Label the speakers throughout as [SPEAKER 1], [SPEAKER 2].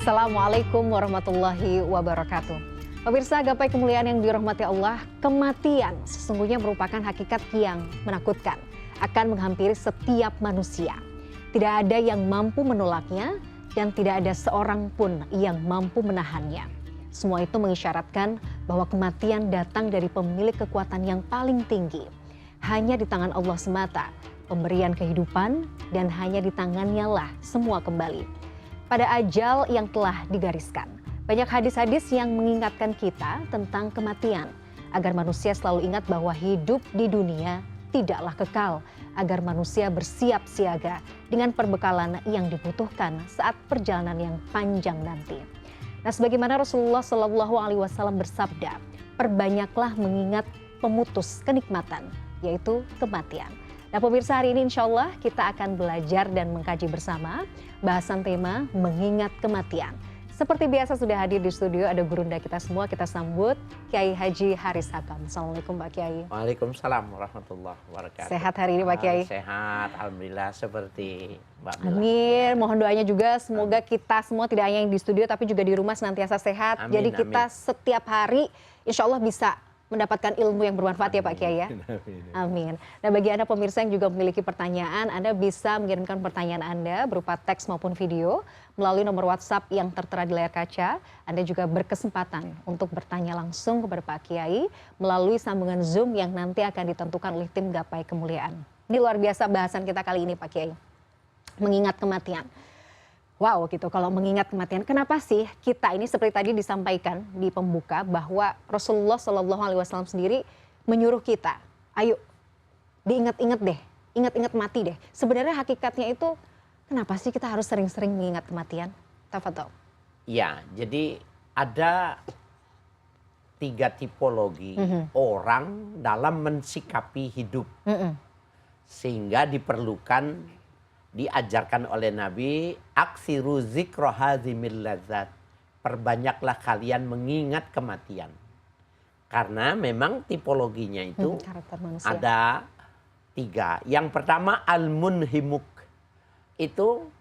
[SPEAKER 1] Assalamualaikum warahmatullahi wabarakatuh. Pemirsa gapai kemuliaan yang dirahmati Allah, kematian sesungguhnya merupakan hakikat yang menakutkan, akan menghampiri setiap manusia. Tidak ada yang mampu menolaknya dan tidak ada seorang pun yang mampu menahannya. Semua itu mengisyaratkan bahwa kematian datang dari pemilik kekuatan yang paling tinggi. Hanya di tangan Allah semata pemberian kehidupan dan hanya di tangannya lah semua kembali pada ajal yang telah digariskan. Banyak hadis-hadis yang mengingatkan kita tentang kematian, agar manusia selalu ingat bahwa hidup di dunia tidaklah kekal, agar manusia bersiap siaga dengan perbekalan yang dibutuhkan saat perjalanan yang panjang nanti. Nah, sebagaimana Rasulullah SAW bersabda, perbanyaklah mengingat pemutus kenikmatan, yaitu kematian. Nah, pemirsa, hari ini insya Allah kita akan belajar dan mengkaji bersama bahasan tema mengingat kematian. Seperti biasa sudah hadir di studio ada gurunda kita semua, kita sambut Kiai Haji Haris Hakam. Assalamualaikum Pak Kiai.
[SPEAKER 2] Waalaikumsalam warahmatullahi wabarakatuh.
[SPEAKER 1] Sehat hari ini Pak Kiai?
[SPEAKER 2] Sehat, alhamdulillah, seperti Mbak Mila.
[SPEAKER 1] Amin, mohon doanya juga semoga kita semua tidak hanya yang di studio tapi juga di rumah senantiasa sehat.
[SPEAKER 2] Amin,
[SPEAKER 1] jadi kita
[SPEAKER 2] amin.
[SPEAKER 1] setiap hari insya Allah bisa mendapatkan ilmu yang bermanfaat ya Pak Kiai ya. Amin. Nah, bagi Anda pemirsa yang juga memiliki pertanyaan, Anda bisa mengirimkan pertanyaan Anda berupa teks maupun video melalui nomor WhatsApp yang tertera di layar kaca. Anda juga berkesempatan untuk bertanya langsung kepada Pak Kiai melalui sambungan Zoom yang nanti akan ditentukan oleh tim Gapai Kemuliaan. Ini luar biasa bahasan kita kali ini Pak Kiai. Mengingat kematian. Wow gitu, kalau mengingat kematian, kenapa sih kita ini seperti tadi disampaikan di pembuka bahwa Rasulullah SAW sendiri menyuruh kita, ayo diingat-ingat deh, ingat-ingat mati deh. Sebenarnya hakikatnya itu kenapa sih kita harus sering-sering mengingat kematian? Tafadhol.
[SPEAKER 2] Ya, jadi ada 3 tipologi orang dalam mensikapi hidup. Sehingga diperlukan diajarkan oleh Nabi, aksiru zikro hazimil lazat. Perbanyaklah kalian mengingat kematian. Karena memang tipologinya itu ada 3. Yang pertama al-munhimuk. Itu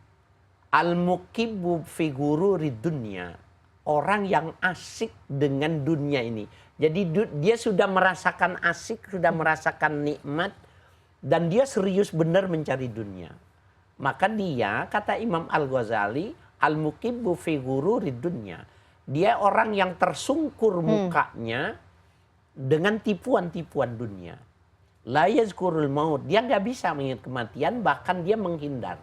[SPEAKER 2] al-mukibu figuru ridunya. Orang yang asik dengan dunia ini. Jadi dia sudah merasakan asik, sudah merasakan nikmat. Dan dia serius benar mencari dunia. Maka dia, kata Imam Al-Ghazali, al-muqibbu fi ghururi dunya. Dia orang yang tersungkur mukanya dengan tipuan-tipuan dunia. La yazkurul maut. Dia nggak bisa mengingat kematian, bahkan dia menghindar.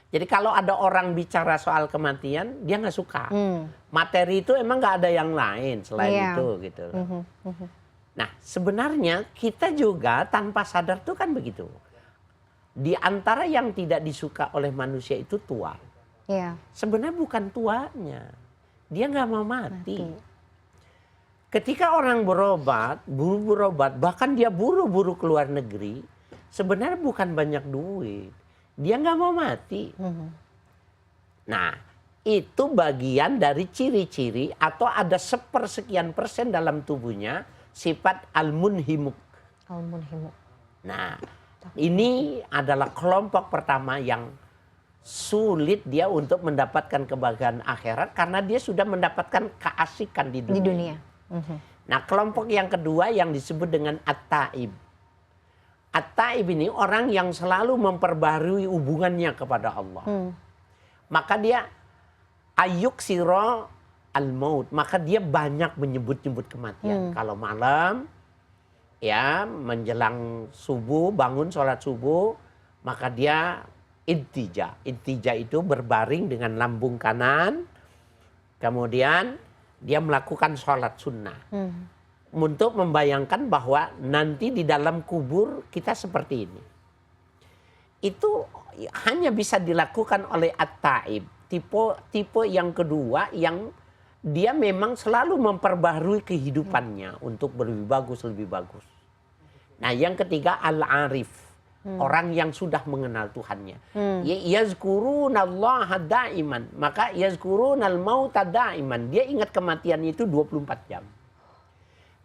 [SPEAKER 2] Jadi kalau ada orang bicara soal kematian, dia nggak suka. Materi itu emang nggak ada yang lain selain itu gitu. Nah, sebenarnya kita juga tanpa sadar tuh kan begitu. Di antara yang tidak disuka oleh manusia itu tua. Sebenarnya bukan tuanya. Dia nggak mau mati. Ketika orang berobat, buru-buru berobat, bahkan dia buru-buru keluar negeri, sebenarnya bukan banyak duit. Dia nggak mau mati. Nah, itu bagian dari ciri-ciri atau ada sepersekian persen dalam tubuhnya sifat al-munhimuk. Nah, ini adalah kelompok pertama yang sulit dia untuk mendapatkan kebahagiaan akhirat karena dia sudah mendapatkan keasikan di dunia. Nah, kelompok yang kedua yang disebut dengan at-taib. At-taib ini orang yang selalu memperbaharui hubungannya kepada Allah. Maka dia ayuk siro al-maut. Maka dia banyak menyebut-nyebut kematian. Kalau malam, ya menjelang subuh, bangun sholat subuh, maka dia intija. Intija itu berbaring dengan lambung kanan, kemudian dia melakukan sholat sunnah. Untuk membayangkan bahwa nanti di dalam kubur kita seperti ini. Itu hanya bisa dilakukan oleh at-taib. Tipe yang kedua yang dia memang selalu memperbaharui kehidupannya untuk lebih bagus. Nah, yang ketiga al-arif. Orang yang sudah mengenal Tuhannya. Yazkurunallaha daiman. Maka yazkurunal mauta daiman. Dia ingat kematian itu 24 jam.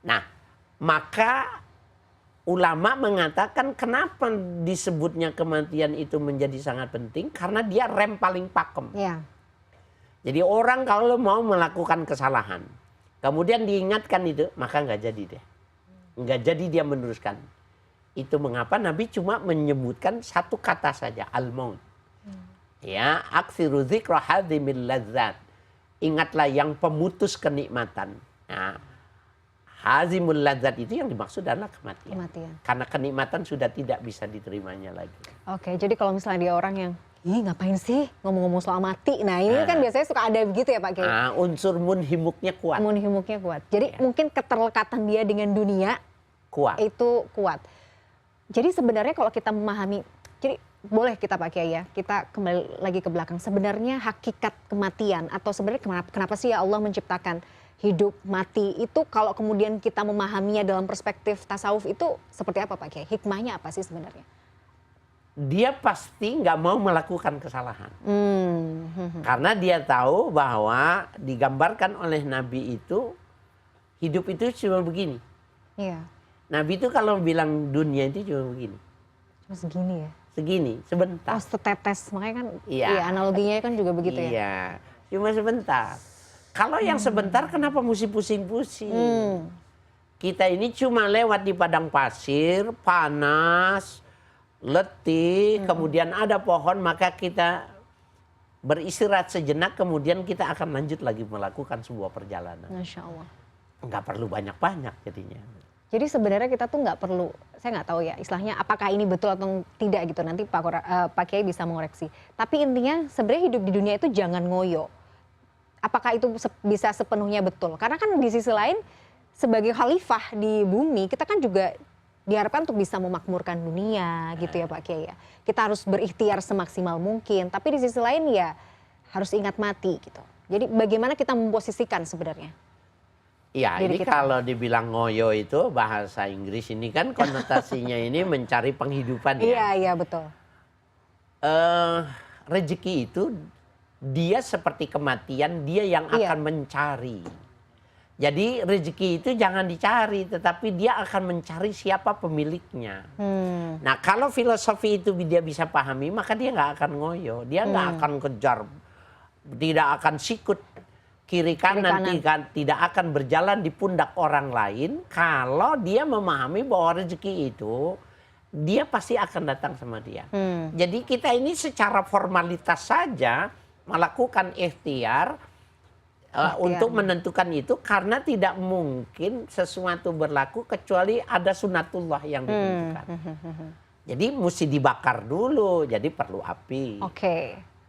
[SPEAKER 2] Nah, maka ulama mengatakan kenapa disebutnya kematian itu menjadi sangat penting. Karena dia rem paling pakem. Jadi orang kalau mau melakukan kesalahan, kemudian diingatkan itu, maka nggak jadi deh. Nggak jadi dia meneruskan. Itu mengapa Nabi cuma menyebutkan satu kata saja, al-maut. Ya, aksiru dzikra hadzimil ladzat. Ingatlah yang pemutus kenikmatan. Nah, hazimul ladzat itu yang dimaksud adalah kematian. Karena kenikmatan sudah tidak bisa diterimanya lagi.
[SPEAKER 1] Oke, jadi kalau misalnya dia orang yang, ih ngapain sih ngomong-ngomong soal mati. Nah ini kan biasanya suka ada begitu ya Pak Kiai.
[SPEAKER 2] Unsur munhimuknya kuat.
[SPEAKER 1] Munhimuknya kuat. Jadi mungkin keterlekatan dia dengan dunia
[SPEAKER 2] kuat.
[SPEAKER 1] Itu kuat. Jadi sebenarnya kalau kita memahami, jadi boleh kita Pak Kiai ya, kita kembali lagi ke belakang. Sebenarnya hakikat kematian atau sebenarnya kenapa sih ya Allah menciptakan hidup mati itu, kalau kemudian kita memahaminya dalam perspektif tasawuf itu seperti apa Pak Kiai? Hikmahnya apa sih sebenarnya?
[SPEAKER 2] Dia pasti nggak mau melakukan kesalahan. Karena dia tahu bahwa digambarkan oleh Nabi itu, hidup itu cuma begini.
[SPEAKER 1] Iya.
[SPEAKER 2] Nabi itu kalau bilang dunia itu cuma begini.
[SPEAKER 1] Cuma segini ya?
[SPEAKER 2] Segini, sebentar.
[SPEAKER 1] Oh setetes, makanya kan
[SPEAKER 2] iya,
[SPEAKER 1] analoginya kan juga begitu ya?
[SPEAKER 2] Iya, cuma sebentar. Kalau yang sebentar kenapa mesti pusing-pusing? Kita ini cuma lewat di padang pasir, panas, letih, kemudian ada pohon, maka kita beristirahat sejenak, kemudian kita akan lanjut lagi melakukan sebuah perjalanan.
[SPEAKER 1] Masya Allah.
[SPEAKER 2] Nggak perlu banyak-banyak jadinya.
[SPEAKER 1] Jadi sebenarnya kita tuh nggak perlu, saya nggak tahu ya istilahnya apakah ini betul atau tidak gitu, nanti Pak Kiai bisa mengoreksi. Tapi intinya sebenarnya hidup di dunia itu jangan ngoyo. Apakah itu bisa sepenuhnya betul? Karena kan di sisi lain sebagai khalifah di bumi kita kan juga diharapkan untuk bisa memakmurkan dunia gitu ya Pak Kiai ya. Kita harus berikhtiar semaksimal mungkin, tapi di sisi lain ya harus ingat mati gitu. Jadi bagaimana kita memposisikan sebenarnya?
[SPEAKER 2] Iya, ini kita, kalau dibilang ngoyo itu bahasa Inggris ini kan konotasinya ini mencari penghidupan ya.
[SPEAKER 1] Iya, betul.
[SPEAKER 2] Rezeki itu dia seperti kematian, dia yang akan mencari. Jadi rezeki itu jangan dicari, tetapi dia akan mencari siapa pemiliknya. Nah kalau filosofi itu dia bisa pahami, maka dia nggak akan ngoyo, dia nggak akan kejar, tidak akan sikut kiri kanan. Tidak akan berjalan di pundak orang lain. Kalau dia memahami bahwa rezeki itu dia pasti akan datang sama dia. Jadi kita ini secara formalitas saja melakukan ikhtiar untuk menentukan itu, karena tidak mungkin sesuatu berlaku kecuali ada sunatullah yang ditentukan. Jadi mesti dibakar dulu, jadi perlu api.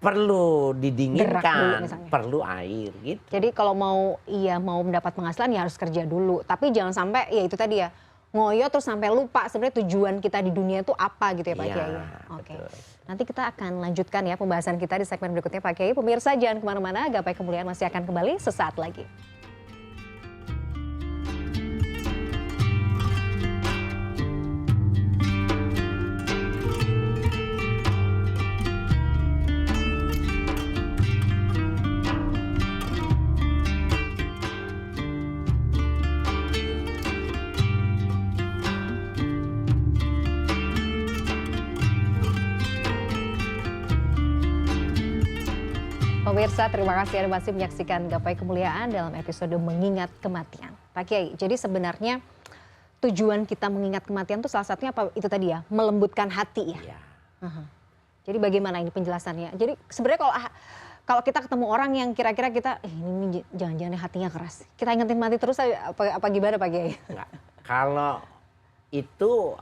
[SPEAKER 2] Perlu didinginkan, perlu air gitu.
[SPEAKER 1] Jadi kalau mau mendapat penghasilan ya harus kerja dulu. Tapi jangan sampai ya itu tadi ya, ngoyo terus sampai lupa sebenarnya tujuan kita di dunia itu apa gitu ya Pak Kiai. Oke. Nanti kita akan lanjutkan ya pembahasan kita di segmen berikutnya Pak Kiai. Pemirsa jangan kemana-mana, Gapai Kemuliaan masih akan kembali sesaat lagi. Pemirsa, terima kasih Anda masih menyaksikan Gapai Kemuliaan dalam episode Mengingat Kematian. Pak Kiai, jadi sebenarnya tujuan kita mengingat kematian itu salah satunya apa itu tadi ya, melembutkan hati ya. Jadi bagaimana ini penjelasannya? Jadi sebenarnya kalau kita ketemu orang yang kira-kira kita, ini jangan-jangan hatinya keras, kita ingetin mati terus apa gimana Pak Kiai?
[SPEAKER 2] Enggak. Kalau itu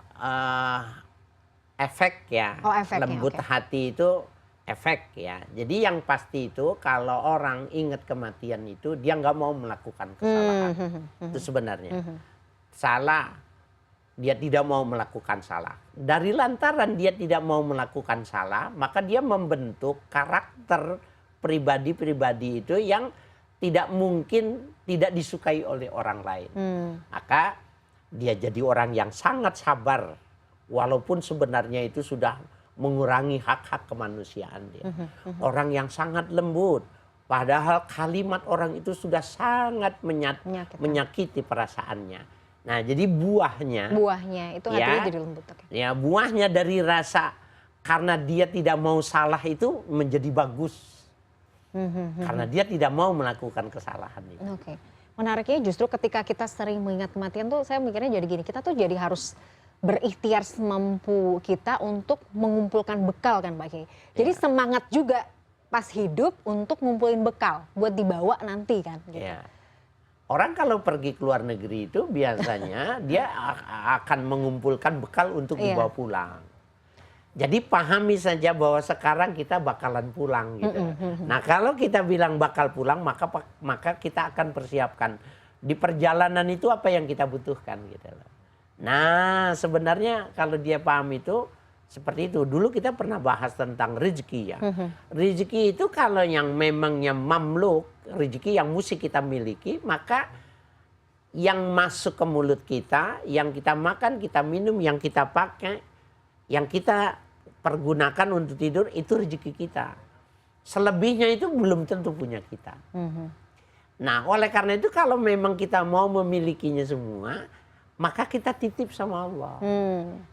[SPEAKER 2] efek ya, lembut hati itu efek ya. Jadi yang pasti itu kalau orang ingat kematian itu dia nggak mau melakukan kesalahan. Itu sebenarnya salah. Dia tidak mau melakukan salah. Dari lantaran dia tidak mau melakukan salah, maka dia membentuk karakter pribadi-pribadi itu yang tidak mungkin tidak disukai oleh orang lain. Maka dia jadi orang yang sangat sabar, walaupun sebenarnya itu sudah mengurangi hak-hak kemanusiaan dia. Orang yang sangat lembut, padahal kalimat orang itu sudah sangat menyakiti perasaannya. Nah, jadi buahnya
[SPEAKER 1] itu hatinya jadi lembut.
[SPEAKER 2] Ya, buahnya dari rasa karena dia tidak mau salah itu menjadi bagus. Karena dia tidak mau melakukan kesalahan itu.
[SPEAKER 1] Oke. Menariknya justru ketika kita sering mengingat kematian tuh saya mikirnya jadi gini, kita tuh jadi harus berikhtiar semampu kita untuk mengumpulkan bekal kan Pak Kiai. Jadi semangat juga pas hidup untuk ngumpulin bekal buat dibawa nanti kan. Gitu.
[SPEAKER 2] Ya. Orang kalau pergi ke luar negeri itu biasanya dia akan mengumpulkan bekal untuk dibawa pulang. Jadi pahami saja bahwa sekarang kita bakalan pulang gitu. Nah kalau kita bilang bakal pulang maka kita akan persiapkan di perjalanan itu apa yang kita butuhkan gitu. Nah sebenarnya kalau dia paham itu seperti itu. Dulu kita pernah bahas tentang rezeki ya. Rezeki itu kalau yang memangnya mamluk, rezeki yang mesti kita miliki, maka yang masuk ke mulut kita, yang kita makan, kita minum, yang kita pakai, yang kita pergunakan untuk tidur itu rezeki kita. Selebihnya itu belum tentu punya kita. Nah, oleh karena itu kalau memang kita mau memilikinya semua, maka kita titip sama Allah.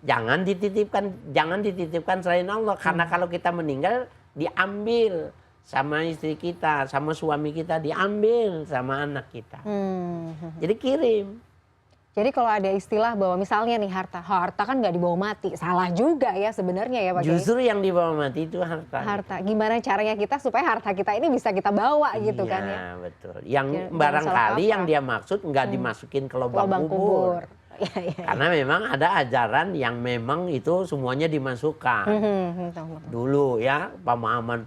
[SPEAKER 2] Jangan dititipkan selain Allah, karena kalau kita meninggal diambil sama istri kita, sama suami kita, diambil sama anak kita. Jadi kirim.
[SPEAKER 1] Jadi kalau ada istilah bahwa misalnya nih harta kan nggak dibawa mati, salah juga ya sebenarnya ya Pak Kiai.
[SPEAKER 2] Justru yang dibawa mati itu harta.
[SPEAKER 1] Harta, gimana caranya kita supaya harta kita ini bisa kita bawa gitu kan ya?
[SPEAKER 2] Iya betul. Yang barangkali yang dia maksud nggak dimasukin ke lubang kubur. Karena memang ada ajaran yang memang itu semuanya dimasukkan. Dulu ya pemahaman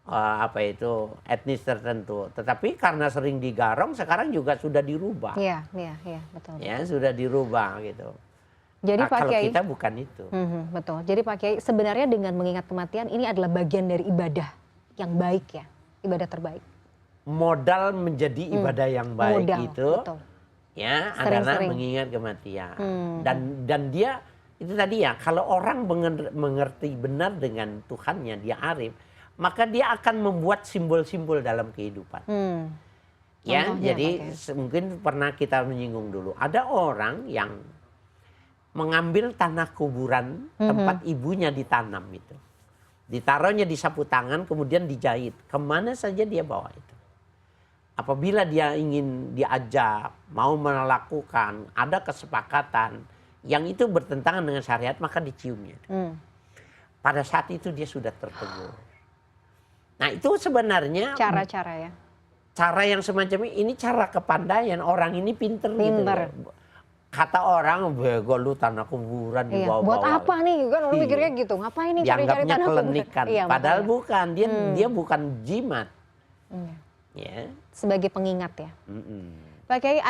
[SPEAKER 2] apa itu etnis tertentu. Tetapi karena sering digarong sekarang juga sudah dirubah.
[SPEAKER 1] Iya betul.
[SPEAKER 2] Ya sudah dirubah gitu.
[SPEAKER 1] Jadi
[SPEAKER 2] Pak
[SPEAKER 1] Kiai,
[SPEAKER 2] kalau kita bukan itu.
[SPEAKER 1] Betul. Jadi Pak Kiai sebenarnya dengan mengingat kematian ini adalah bagian dari ibadah yang baik ya, ibadah terbaik.
[SPEAKER 2] Modal menjadi ibadah yang baik itu,
[SPEAKER 1] betul.
[SPEAKER 2] Ya adalah mengingat kematian. Dan dia itu tadi ya, kalau orang mengerti benar dengan Tuhannya, dia arif, maka dia akan membuat simbol-simbol dalam kehidupan. Ya, jadi mungkin pernah kita menyinggung dulu. Ada orang yang mengambil tanah kuburan tempat ibunya ditanam itu. Ditaruhnya di sapu tangan, kemudian dijahit. Kemana saja dia bawa itu. Apabila dia ingin diajak, mau melakukan, ada kesepakatan yang itu bertentangan dengan syariat, maka diciumnya. Pada saat itu dia sudah tertegur. Nah itu sebenarnya
[SPEAKER 1] cara-cara ya.
[SPEAKER 2] Cara yang semacam ini cara kepandaian, orang ini pinter. Gitu. Kata orang, bego lu tanah kuburan dibawa-bawa.
[SPEAKER 1] Buat apa nih? Kan orang mikirnya gitu, ngapain nih cari-cari tanah
[SPEAKER 2] kelenikan. Padahal bukan, dia bukan jimat. Ya.
[SPEAKER 1] Sebagai pengingat ya. Pak Kiai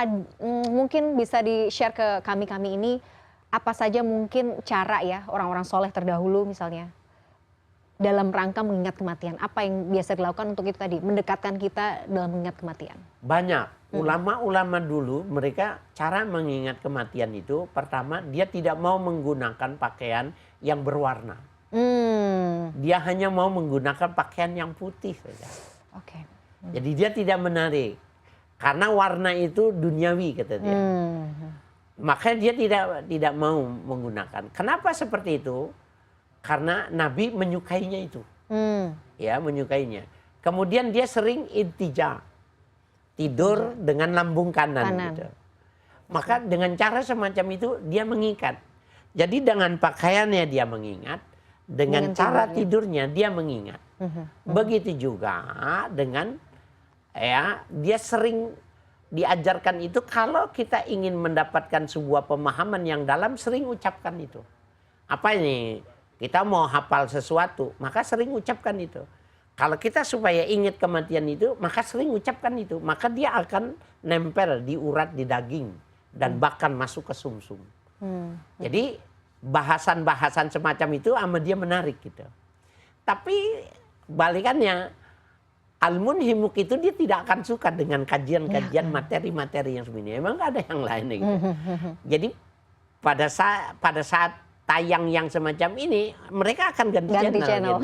[SPEAKER 1] mungkin bisa di-share ke kami ini apa saja mungkin cara ya orang-orang soleh terdahulu misalnya dalam rangka mengingat kematian. Apa yang biasa dilakukan untuk itu tadi, mendekatkan kita dalam mengingat kematian? Banyak.
[SPEAKER 2] Ulama-ulama dulu mereka cara mengingat kematian itu pertama dia tidak mau menggunakan pakaian yang berwarna. Dia hanya mau menggunakan pakaian yang putih saja. Jadi dia tidak menarik. Karena warna itu duniawi kata dia. Makanya dia tidak mau menggunakan. Kenapa seperti itu? Karena Nabi menyukainya itu. Ya, menyukainya. Kemudian dia sering intija. Tidur dengan lambung kanan. Gitu. Maka dengan cara semacam itu dia mengikat. Jadi dengan pakaiannya dia mengingat. Dengan cara tidurnya dia mengingat. Begitu juga dengan dia sering diajarkan itu kalau kita ingin mendapatkan sebuah pemahaman yang dalam sering ucapkan itu. Apa ini? Kita mau hafal sesuatu, maka sering ucapkan itu. Kalau kita supaya ingat kematian itu, maka sering ucapkan itu. Maka dia akan nempel di urat, di daging. Dan bahkan masuk ke sumsum. Jadi bahasan-bahasan semacam itu sama dia menarik gitu. Tapi balikannya, Al-Munhimuk itu dia tidak akan suka dengan kajian-kajian materi-materi yang sebenarnya. Emang gak ada yang lain gitu. Jadi pada saat tayang yang semacam ini, mereka akan ganti channel.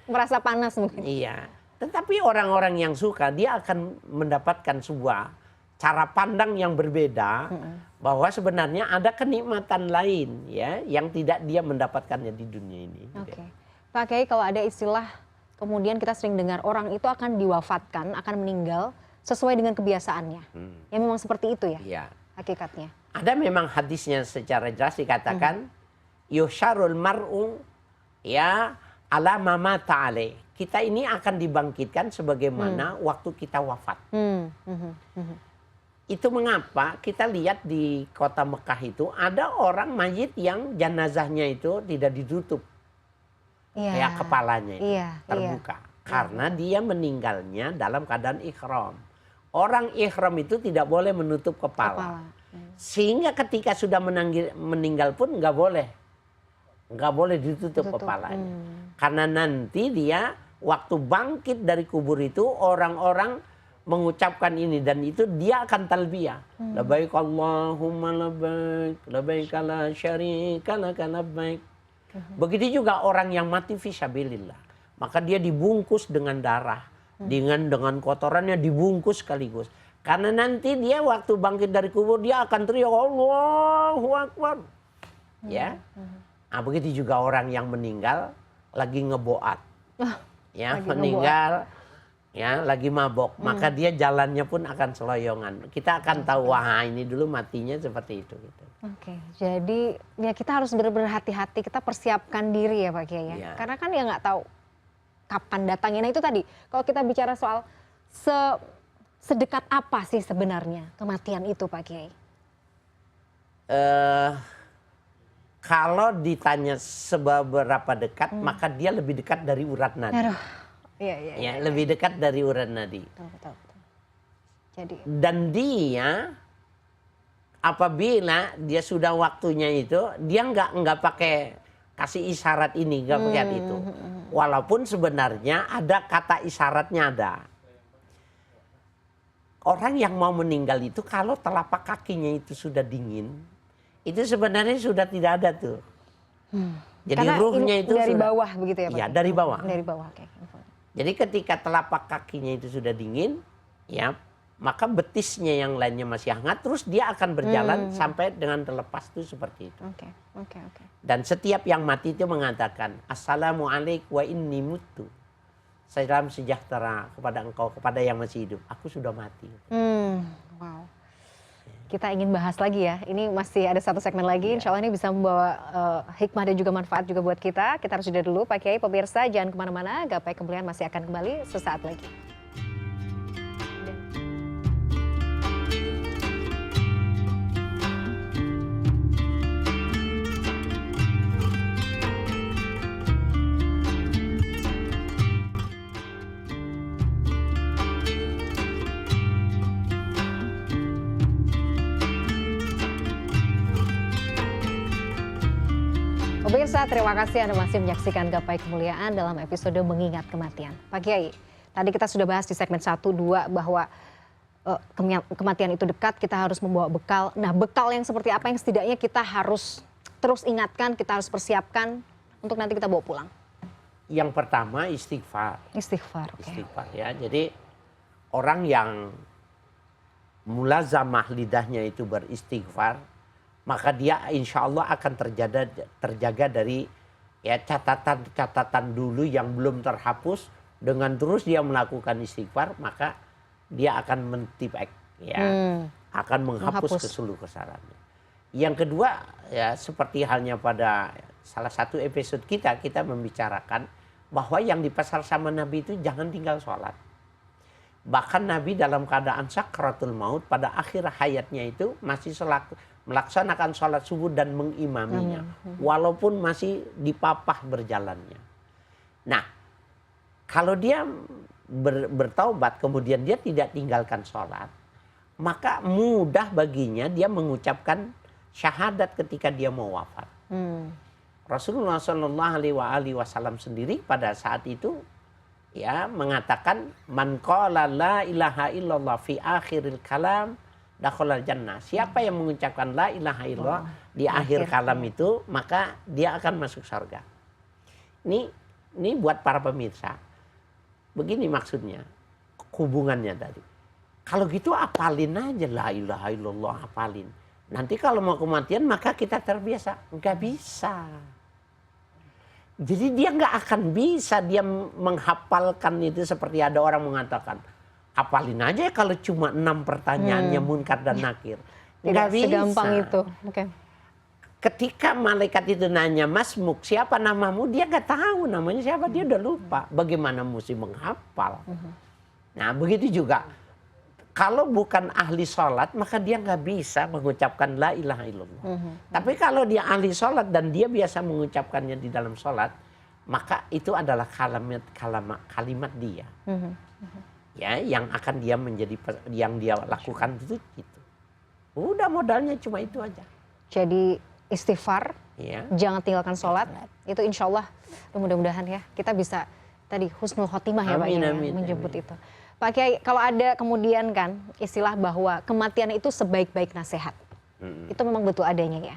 [SPEAKER 1] Merasa panas mungkin.
[SPEAKER 2] Iya. Tetapi orang-orang yang suka, dia akan mendapatkan sebuah cara pandang yang berbeda, bahwa sebenarnya ada kenikmatan lain ya yang tidak dia mendapatkannya di dunia ini.
[SPEAKER 1] Pak Kiai, kalau ada istilah kemudian kita sering dengar orang itu akan diwafatkan, akan meninggal sesuai dengan kebiasaannya. Ya memang seperti itu ya,
[SPEAKER 2] Ya.
[SPEAKER 1] hakikatnya.
[SPEAKER 2] Ada memang hadisnya secara jelas dikatakan yusyarul mar'u ya ala ma mata alaih. Kita ini akan dibangkitkan sebagaimana waktu kita wafat. Itu mengapa kita lihat di kota Mekah itu ada orang mayit yang jenazahnya itu tidak ditutup.
[SPEAKER 1] Iya.
[SPEAKER 2] Kayak kepalanya itu
[SPEAKER 1] Iya,
[SPEAKER 2] terbuka. Karena dia meninggalnya dalam keadaan ihram. Orang ihram itu tidak boleh menutup kepala. Sehingga ketika sudah meninggal pun nggak boleh. Nggak boleh ditutup kepalanya. Karena nanti dia waktu bangkit dari kubur itu orang-orang mengucapkan ini dan itu dia akan talbiyah. Labbaik Allahumma labbaik, labbaik la syarika laka labbaik. Begitu juga orang yang mati fisabilillah. Maka dia dibungkus dengan darah, dengan kotorannya dibungkus sekaligus. Karena nanti dia waktu bangkit dari kubur dia akan teriak Allahu Akbar. Ya. Nah, begitu juga orang yang meninggal lagi ngeboat. Ya,
[SPEAKER 1] lagi
[SPEAKER 2] meninggal ya lagi mabok, maka dia jalannya pun akan seloyongan. Kita akan tahu wah ini dulu matinya seperti itu gitu.
[SPEAKER 1] Oke, jadi ya kita harus benar-benar hati-hati, kita persiapkan diri ya Pak Kiai ya.
[SPEAKER 2] Ya.
[SPEAKER 1] Karena kan ya nggak tahu kapan datangnya. Nah itu tadi, kalau kita bicara soal sedekat apa sih sebenarnya kematian itu Pak Kiai?
[SPEAKER 2] Kalau ditanya seberapa dekat, maka dia lebih dekat dari urat nadi.
[SPEAKER 1] Aduh, iya.
[SPEAKER 2] Ya, lebih dekat dari urat nadi.
[SPEAKER 1] Betul. Jadi.
[SPEAKER 2] Dan dia apabila dia sudah waktunya itu, dia nggak pakai kasih isyarat ini, nggak pakai itu. Walaupun sebenarnya ada kata isyaratnya ada. Orang yang mau meninggal itu kalau telapak kakinya itu sudah dingin, itu sebenarnya sudah tidak ada tuh. Jadi
[SPEAKER 1] karena
[SPEAKER 2] ruhnya itu
[SPEAKER 1] dari
[SPEAKER 2] sudah,
[SPEAKER 1] bawah begitu ya Pak?
[SPEAKER 2] Ya, dari bawah.
[SPEAKER 1] Dari bawah, oke.
[SPEAKER 2] Jadi ketika telapak kakinya itu sudah dingin, ya, maka betisnya yang lainnya masih hangat, terus dia akan berjalan sampai dengan terlepas itu seperti itu.
[SPEAKER 1] Oke.
[SPEAKER 2] Dan setiap yang mati itu mengatakan, Assalamualaikum wa inni mutu. Salam sejahtera kepada engkau, kepada yang masih hidup. Aku sudah mati.
[SPEAKER 1] Wow. Kita ingin bahas lagi ya. Ini masih ada satu segmen lagi. Insya Allah ini bisa membawa hikmah dan juga manfaat juga buat kita. Kita harus jeda dulu Pak Kiai. Pemirsa jangan kemana-mana. Gapai Kemuliaan masih akan kembali sesaat lagi. Pemirsa, terima kasih Anda masih menyaksikan Gapai Kemuliaan dalam episode Mengingat Kematian. Pak Kiai, tadi kita sudah bahas di segmen 1, 2 bahwa kematian itu dekat, kita harus membawa bekal. Nah, bekal yang seperti apa yang setidaknya kita harus terus ingatkan, kita harus persiapkan untuk nanti kita bawa pulang?
[SPEAKER 2] Yang pertama istighfar.
[SPEAKER 1] Istighfar, oke.
[SPEAKER 2] Istighfar ya. Jadi orang yang mulazamah lidahnya itu beristighfar, maka dia insya Allah akan terjaga dari ya catatan dulu yang belum terhapus. Dengan terus dia melakukan istighfar, maka dia akan mentibek, ya, akan menghapus keseluruh kesalahannya. Yang kedua, ya seperti halnya pada salah satu episode kita membicarakan bahwa yang dipasar sama Nabi itu jangan tinggal sholat. Bahkan Nabi dalam keadaan sakratul maut pada akhir hayatnya itu masih melaksanakan sholat subuh dan mengimaminya. Walaupun masih dipapah berjalannya. Nah, kalau dia bertaubat kemudian dia tidak tinggalkan sholat, maka mudah baginya dia mengucapkan syahadat ketika dia mau wafat. Rasulullah SAW sendiri pada saat itu ya mengatakan man qala la ilaha illallah fi akhiril kalam dakhalal jannah. Siapa yang mengucapkan la ilaha illallah di akhir kalam itu, maka dia akan masuk surga. Ini buat para pemirsa. Begini maksudnya, hubungannya tadi. Kalau gitu apalin aja la ilaha illallah, apalin. Nanti kalau mau kematian maka kita terbiasa. Enggak bisa. Jadi dia nggak akan bisa dia menghafalkan itu seperti ada orang mengatakan, hafalin aja kalau cuma 6 pertanyaannya munkar dan nakir.
[SPEAKER 1] Tidak
[SPEAKER 2] Nggak bisa.
[SPEAKER 1] segampang itu. Oke.
[SPEAKER 2] Ketika malaikat itu nanya, Mas Muk, siapa namamu? Dia nggak tahu namanya siapa, dia udah lupa. Bagaimana mesti menghafal? Nah begitu juga. Kalau bukan ahli sholat, maka dia nggak bisa mengucapkan la ilaha illallah. Tapi kalau dia ahli sholat dan dia biasa mengucapkannya di dalam sholat, maka itu adalah kalimat dia. Ya, yang akan dia menjadi, yang dia lakukan itu gitu. Udah modalnya cuma itu aja.
[SPEAKER 1] Jadi istighfar,
[SPEAKER 2] Ya.
[SPEAKER 1] jangan tinggalkan sholat. Itu insya Allah mudah-mudahan ya kita bisa tadi husnul khotimah ya Pak
[SPEAKER 2] Amin,
[SPEAKER 1] ya,
[SPEAKER 2] amin,
[SPEAKER 1] menjemput
[SPEAKER 2] amin.
[SPEAKER 1] itu. Pak Kiai, kalau ada kemudian kan istilah bahwa kematian itu sebaik-baik nasihat. Itu memang betul adanya ya?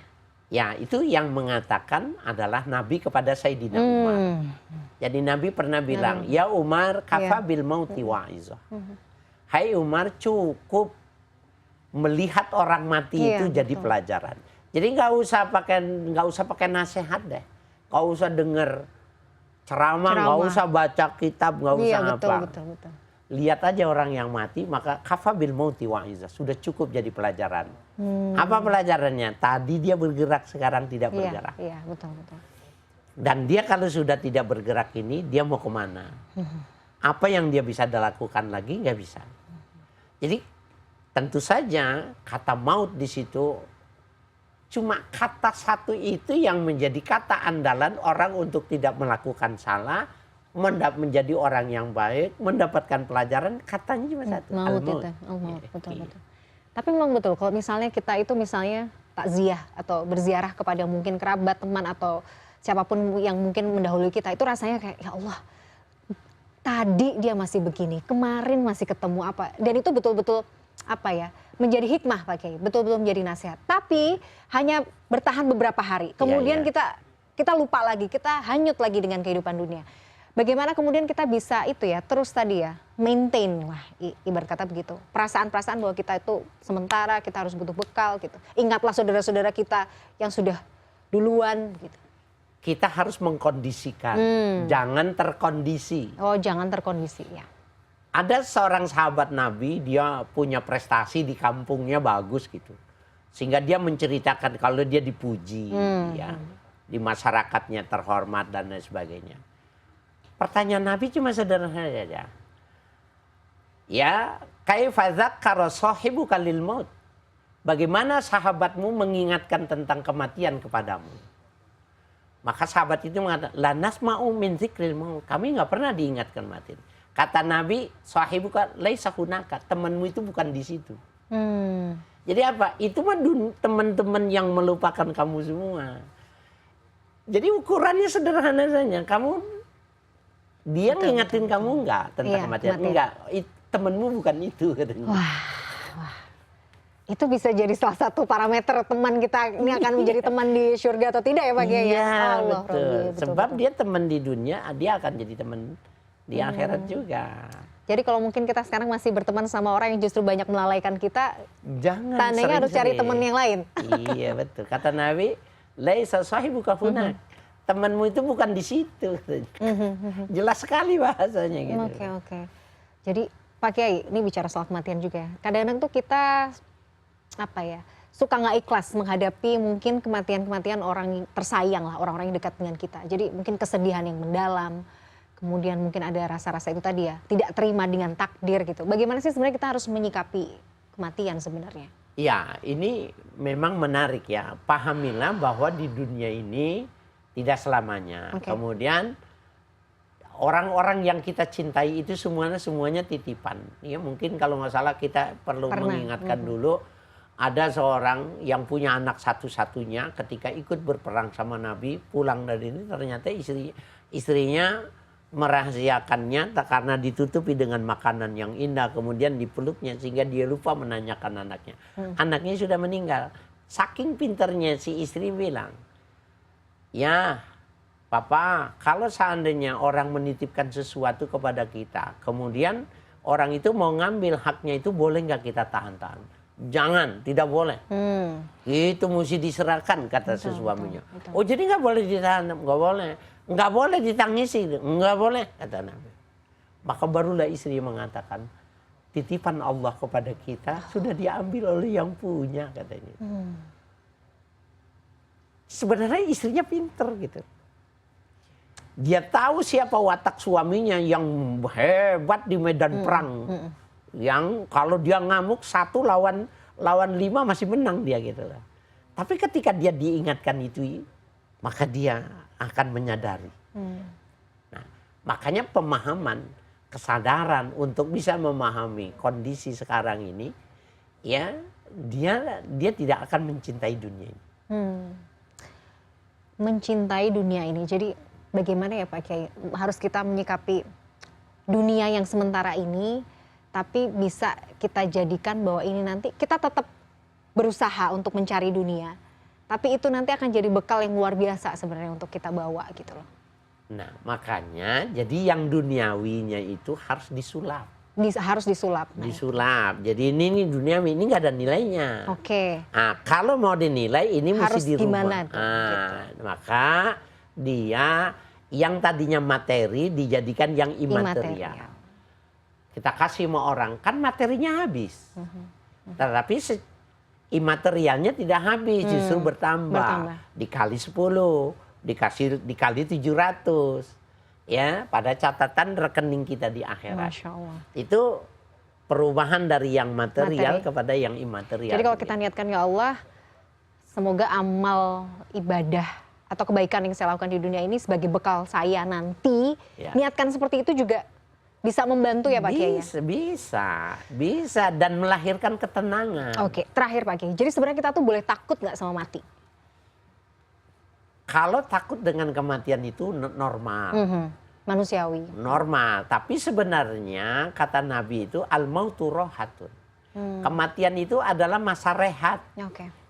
[SPEAKER 2] Ya, itu yang mengatakan adalah Nabi kepada Sayyidina Umar. Jadi Nabi pernah bilang, ya Umar, kafa bil mauti wa'izah. Hai Umar, cukup melihat orang mati itu jadi pelajaran. Jadi nggak usah pakai nasihat deh, nggak usah dengar ceramah, nggak usah baca kitab, nggak usah apa.
[SPEAKER 1] Betul.
[SPEAKER 2] Lihat aja orang yang mati, maka kafa bil mauti wa'izah, sudah cukup jadi pelajaran. Apa pelajarannya? Tadi dia bergerak, sekarang tidak bergerak.
[SPEAKER 1] Iya, betul.
[SPEAKER 2] Dan dia kalau sudah tidak bergerak ini, dia mau kemana? Apa yang dia bisa lakukan lagi? Nggak bisa. Jadi tentu saja kata maut di situ cuma kata satu itu yang menjadi kata andalan orang untuk tidak melakukan salah, menjadi orang yang baik, mendapatkan pelajaran, katanya cuma satu.
[SPEAKER 1] Maut itu, maut, betul. Tapi memang betul kalau misalnya kita itu misalnya takziah atau berziarah kepada mungkin kerabat, teman atau siapapun yang mungkin mendahului kita, itu rasanya kayak ya Allah, tadi dia masih begini, kemarin masih ketemu apa, dan itu betul-betul apa ya, menjadi hikmah Pak Kiai, betul-betul menjadi nasihat. Tapi hanya bertahan beberapa hari, kemudian kita lupa lagi, kita hanyut lagi dengan kehidupan dunia. Bagaimana kemudian kita bisa itu ya, terus tadi ya, maintain lah, ibarat kata begitu. Perasaan-perasaan bahwa kita itu sementara, kita harus butuh bekal gitu. Ingatlah saudara-saudara kita yang sudah duluan gitu.
[SPEAKER 2] Kita harus mengkondisikan, jangan terkondisi.
[SPEAKER 1] Oh, jangan terkondisi ya.
[SPEAKER 2] Ada seorang sahabat Nabi, dia punya prestasi di kampungnya bagus gitu. Sehingga dia menceritakan kalau dia dipuji, ya, di masyarakatnya terhormat dan lain sebagainya. Pertanyaan Nabi cuma sederhana saja. Ya, kaifa dzakkara sahibuka lil maut? Bagaimana sahabatmu mengingatkan tentang kematian kepadamu? Maka sahabat itu mengatakan, la nasma'u min dzikril maut. Kami nggak pernah diingatkan mati. Kata Nabi, sahibuka laisa hunaka, temanmu itu bukan di situ. Jadi apa? Itu mah teman-teman yang melupakan kamu semua. Jadi ukurannya sederhana saja. Dia ngingetin kamu enggak tentang kematian? Enggak, temenmu bukan itu katanya.
[SPEAKER 1] Wah. Itu bisa jadi salah satu parameter teman kita ini akan menjadi teman di surga atau tidak ya Pak Kiai?
[SPEAKER 2] Iya,
[SPEAKER 1] Allah,
[SPEAKER 2] betul.
[SPEAKER 1] Rabbi,
[SPEAKER 2] Sebab dia teman di dunia, dia akan jadi teman di akhirat juga.
[SPEAKER 1] Jadi kalau mungkin kita sekarang masih berteman sama orang yang justru banyak melalaikan kita,
[SPEAKER 2] Jangan
[SPEAKER 1] tandanya harus cari teman yang lain.
[SPEAKER 2] Iya betul. Kata Nabi, laisa sahibuka hunak. Temanmu itu bukan di situ. Jelas sekali bahasanya gitu.
[SPEAKER 1] Oke. Jadi Pak Kiai, ini bicara soal kematian juga ya. Kadang-kadang tuh kita suka nggak ikhlas menghadapi mungkin kematian-kematian orang tersayang lah, orang-orang yang dekat dengan kita. Jadi mungkin kesedihan yang mendalam, kemudian mungkin ada rasa-rasa itu tadi ya, tidak terima dengan takdir gitu. Bagaimana sih sebenarnya kita harus menyikapi kematian sebenarnya?
[SPEAKER 2] Ya, ini memang menarik ya. Pahamilah bahwa di dunia ini tidak selamanya. Kemudian orang-orang yang kita cintai itu semuanya titipan. Ya mungkin kalau nggak salah kita perlu mengingatkan dulu, ada seorang yang punya anak satu-satunya ketika ikut berperang sama Nabi, pulang dari ini ternyata istrinya merahasiakannya karena ditutupi dengan makanan yang indah, kemudian dipeluknya sehingga dia lupa menanyakan anaknya. Anaknya sudah meninggal. Saking pinternya si istri bilang, ya, Papa, kalau seandainya orang menitipkan sesuatu kepada kita, kemudian orang itu mau ngambil haknya itu, boleh nggak kita tahan-tahan? Jangan, tidak boleh. Itu mesti diserahkan, kata si suaminya. Oh, jadi nggak boleh ditahan? Nggak boleh. nggak boleh ditangisi, nggak boleh, kata Nabi. Maka barulah istri mengatakan, titipan Allah kepada kita sudah diambil oleh yang punya, katanya. Sebenarnya istrinya pinter gitu. Dia tahu siapa watak suaminya yang hebat di medan perang. Yang kalau dia ngamuk 1 lawan 5 masih menang dia gitu lah. Tapi ketika dia diingatkan itu, maka dia akan menyadari. Nah, makanya pemahaman, kesadaran untuk bisa memahami kondisi sekarang ini, ya dia tidak akan mencintai dunia ini.
[SPEAKER 1] Mencintai dunia ini. Jadi bagaimana ya Pak Kiai? Harus kita menyikapi dunia yang sementara ini, tapi bisa kita jadikan bahwa ini nanti kita tetap berusaha untuk mencari dunia. Tapi itu nanti akan jadi bekal yang luar biasa sebenarnya untuk kita bawa gitu loh.
[SPEAKER 2] Nah, makanya jadi yang duniawinya itu harus disulap.
[SPEAKER 1] Harus disulap.
[SPEAKER 2] Disulap. Jadi ini duniawi, ini nggak ada nilainya.
[SPEAKER 1] Oke.
[SPEAKER 2] Nah, kalau mau dinilai ini
[SPEAKER 1] Harus
[SPEAKER 2] mesti dirubah.
[SPEAKER 1] gimana tuh?
[SPEAKER 2] Maka dia yang tadinya materi dijadikan yang imaterial. Kita kasih sama orang, kan materinya habis. Tetapi imaterialnya tidak habis, justru bertambah. Dikali 10, dikali 700. Ya, pada catatan rekening kita di akhirat.
[SPEAKER 1] Masya Allah.
[SPEAKER 2] Itu perubahan dari yang material kepada yang imaterial.
[SPEAKER 1] Jadi kalau kita niatkan ya Allah, semoga amal ibadah atau kebaikan yang saya lakukan di dunia ini sebagai bekal saya nanti, niatkan seperti itu juga bisa membantu ya Pak Kiai?
[SPEAKER 2] Bisa dan melahirkan ketenangan.
[SPEAKER 1] Oke, terakhir Pak Kiai. Jadi sebenarnya kita tuh boleh takut nggak sama mati?
[SPEAKER 2] Kalau takut dengan kematian itu normal.
[SPEAKER 1] Manusiawi.
[SPEAKER 2] Normal, tapi sebenarnya kata Nabi itu al-mautu rohatun. Kematian itu adalah masa rehat.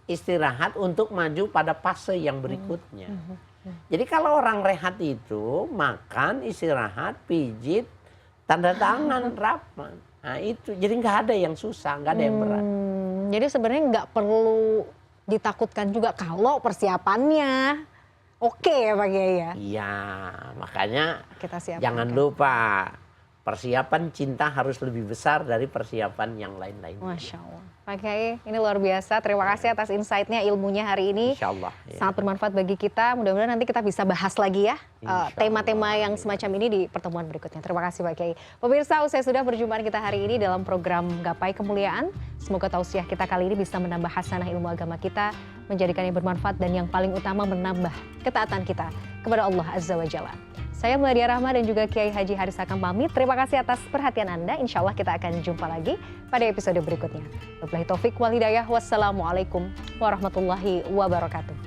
[SPEAKER 2] Istirahat untuk maju pada fase yang berikutnya. Jadi kalau orang rehat itu makan, istirahat, pijit, tanda tangan, rapat. Nah itu, jadi nggak ada yang susah, nggak ada yang berat.
[SPEAKER 1] Jadi sebenarnya nggak perlu ditakutkan juga kalau persiapannya oke ya Pak Kiai ya?
[SPEAKER 2] Iya, makanya
[SPEAKER 1] kita
[SPEAKER 2] jangan lupa persiapan cinta harus lebih besar dari persiapan yang lain-lain.
[SPEAKER 1] Masya Allah. Pak Kiai, ini luar biasa. Terima kasih atas insight-nya, ilmunya hari ini.
[SPEAKER 2] Insya Allah.
[SPEAKER 1] Sangat bermanfaat bagi kita. Mudah-mudahan nanti kita bisa bahas lagi ya tema-tema yang semacam ini di pertemuan berikutnya. Terima kasih Pak Kiai. Pemirsa, usai sudah perjumpaan kita hari ini dalam program Gapai Kemuliaan. Semoga tausiah kita kali ini bisa menambah hasanah ilmu agama kita, menjadikannya bermanfaat dan yang paling utama menambah ketaatan kita kepada Allah Azza wa Jalla. Saya Meladia Rahma dan juga Kiai Haji Haris Hakam pamit. Terima kasih atas perhatian Anda. Insya Allah kita akan jumpa lagi pada episode berikutnya. Wabillahi taufik wal hidayah. Wassalamualaikum warahmatullahi wabarakatuh.